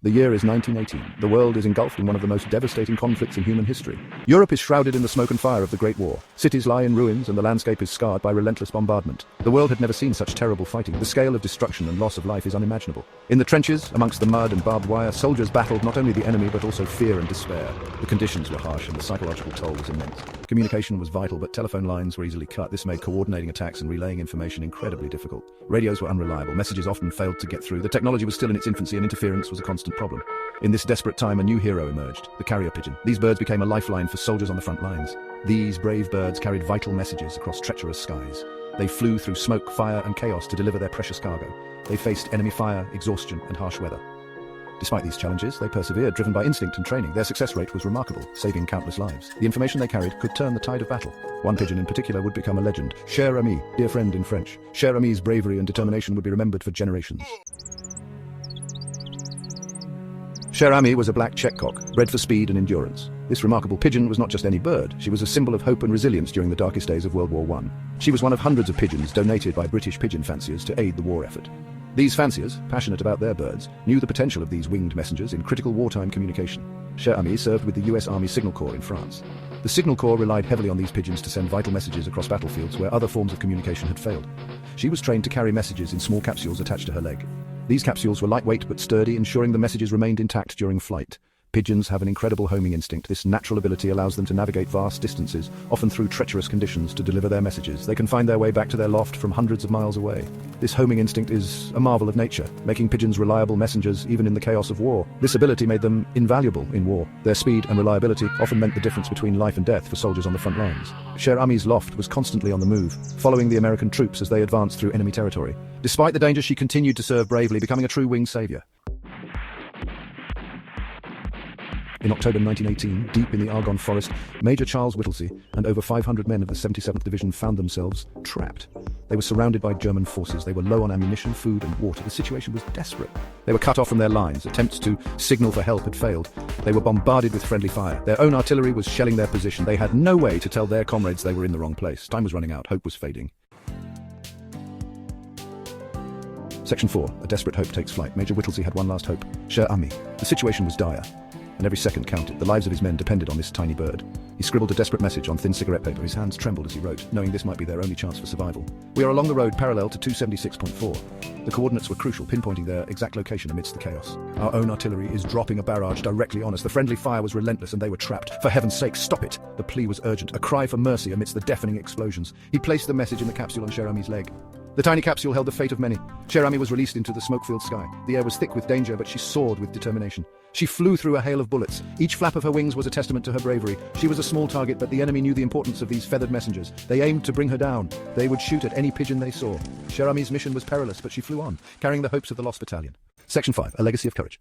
The year is 1918. The world is engulfed in one of the most devastating conflicts in human history. Europe is shrouded in the smoke and fire of the Great War. Cities lie in ruins and the landscape is scarred by relentless bombardment. The world had never seen such terrible fighting. The scale of destruction and loss of life is unimaginable. In the trenches, amongst the mud and barbed wire, soldiers battled not only the enemy but also fear and despair. The conditions were harsh and the psychological toll was immense. Communication was vital, but telephone lines were easily cut. This made coordinating attacks and relaying information incredibly difficult. Radios were unreliable. Messages often failed to get through. The technology was still in its infancy and interference was a constant problem. In this desperate time, a new hero emerged, the carrier pigeon. These birds became a lifeline for soldiers on the front lines. These brave birds carried vital messages across treacherous skies. They flew through smoke, fire, and chaos to deliver their precious cargo. They faced enemy fire, exhaustion, and harsh weather. Despite these challenges, they persevered, driven by instinct and training. Their success rate was remarkable, saving countless lives. The information they carried could turn the tide of battle. One pigeon in particular would become a legend. Cher Ami, dear friend in French. Cher Ami's bravery and determination would be remembered for generations. Cher Ami was a black checkcock, bred for speed and endurance. This remarkable pigeon was not just any bird, she was a symbol of hope and resilience during the darkest days of World War I. She was one of hundreds of pigeons donated by British pigeon fanciers to aid the war effort. These fanciers, passionate about their birds, knew the potential of these winged messengers in critical wartime communication. Cher Ami served with the US Army Signal Corps in France. The Signal Corps relied heavily on these pigeons to send vital messages across battlefields where other forms of communication had failed. She was trained to carry messages in small capsules attached to her leg. These capsules were lightweight but sturdy, ensuring the messages remained intact during flight. Pigeons have an incredible homing instinct. This natural ability allows them to navigate vast distances, often through treacherous conditions, to deliver their messages. They can find their way back to their loft from hundreds of miles away. This homing instinct is a marvel of nature, making pigeons reliable messengers even in the chaos of war. This ability made them invaluable in war. Their speed and reliability often meant the difference between life and death for soldiers on the front lines. Cher Ami's loft was constantly on the move, following the American troops as they advanced through enemy territory. Despite the danger, she continued to serve bravely, becoming a true winged savior. In October 1918, deep in the Argonne Forest, Major Charles Whittlesey and over 500 men of the 77th Division found themselves trapped. They were surrounded by German forces. They were low on ammunition, food, and water. The situation was desperate. They were cut off from their lines. Attempts to signal for help had failed. They were bombarded with friendly fire. Their own artillery was shelling their position. They had no way to tell their comrades they were in the wrong place. Time was running out. Hope was fading. Section 4. A desperate hope takes flight. Major Whittlesey had one last hope. Cher Ami. The situation was dire, and every second counted. The lives of his men depended on this tiny bird. He scribbled a desperate message on thin cigarette paper. His hands trembled as he wrote, knowing this might be their only chance for survival. We are along the road parallel to 276.4. The coordinates were crucial, pinpointing their exact location amidst the chaos. Our own artillery is dropping a barrage directly on us. The friendly fire was relentless and they were trapped. For heaven's sake, stop it! The plea was urgent, a cry for mercy amidst the deafening explosions. He placed the message in the capsule on Cher Ami's leg. The tiny capsule held the fate of many. Cher Ami was released into the smoke-filled sky. The air was thick with danger, but she soared with determination. She flew through a hail of bullets. Each flap of her wings was a testament to her bravery. She was a small target, but the enemy knew the importance of these feathered messengers. They aimed to bring her down. They would shoot at any pigeon they saw. Cher Ami's mission was perilous, but she flew on, carrying the hopes of the lost battalion. Section 5. A legacy of courage.